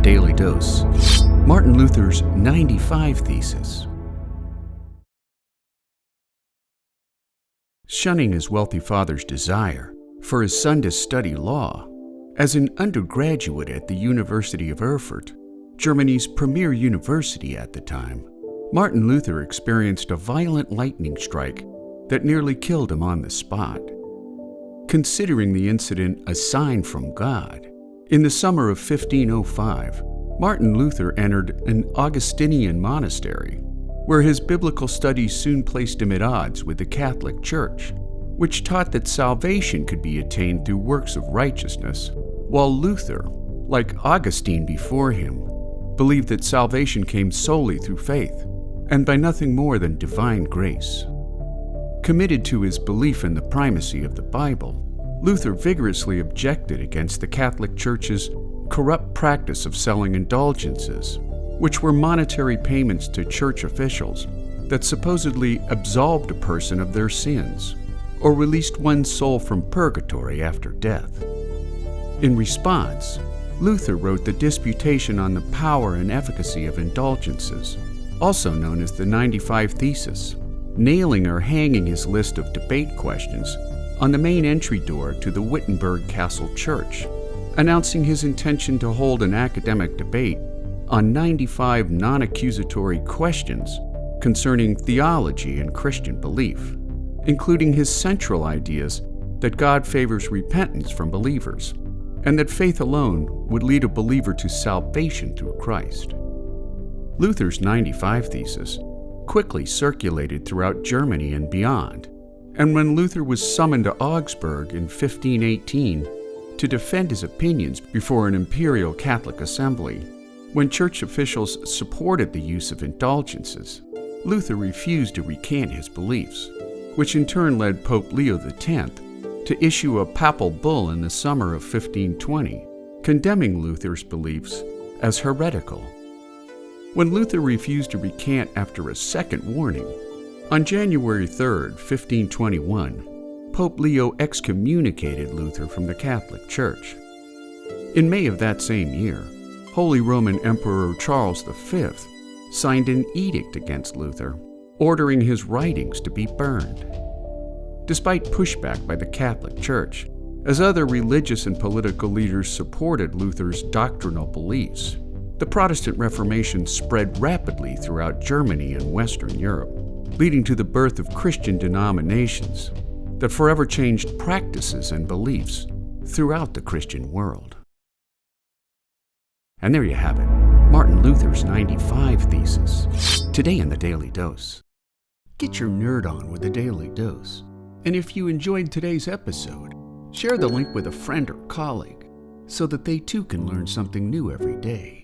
Daily Dose, Martin Luther's 95 Thesis. Shunning his wealthy father's desire for his son to study law, as an undergraduate at the University of Erfurt, Germany's premier university at the time, Martin Luther experienced a violent lightning strike that nearly killed him on the spot. Considering the incident a sign from God, in the summer of 1505, Martin Luther entered an Augustinian monastery, where his biblical studies soon placed him at odds with the Catholic Church, which taught that salvation could be attained through works of righteousness, while Luther, like Augustine before him, believed that salvation came solely through faith and by nothing more than divine grace. Committed to his belief in the primacy of the Bible, Luther vigorously objected against the Catholic Church's corrupt practice of selling indulgences, which were monetary payments to church officials that supposedly absolved a person of their sins or released one's soul from purgatory after death. In response, Luther wrote the Disputation on the Power and Efficacy of Indulgences, also known as the 95 Thesis, nailing or hanging his list of debate questions on the main entry door to the Wittenberg Castle Church, announcing his intention to hold an academic debate on 95 non-accusatory questions concerning theology and Christian belief, including his central ideas that God favors repentance from believers, and that faith alone would lead a believer to salvation through Christ. Luther's 95 Thesis quickly circulated throughout Germany and beyond, and when Luther was summoned to Augsburg in 1518 to defend his opinions before an imperial Catholic assembly, when church officials supported the use of indulgences, Luther refused to recant his beliefs, which in turn led Pope Leo X to issue a papal bull in the summer of 1520, condemning Luther's beliefs as heretical. When Luther refused to recant after a second warning, on January 3, 1521, Pope Leo excommunicated Luther from the Catholic Church. In May of that same year, Holy Roman Emperor Charles V signed an edict against Luther, ordering his writings to be burned. Despite pushback by the Catholic Church, as other religious and political leaders supported Luther's doctrinal beliefs, the Protestant Reformation spread rapidly throughout Germany and Western Europe, leading to the birth of Christian denominations that forever changed practices and beliefs throughout the Christian world. And there you have it, Martin Luther's 95 Thesis, today in the Daily Dose. Get your nerd on with the Daily Dose. And if you enjoyed today's episode, share the link with a friend or colleague so that they too can learn something new every day.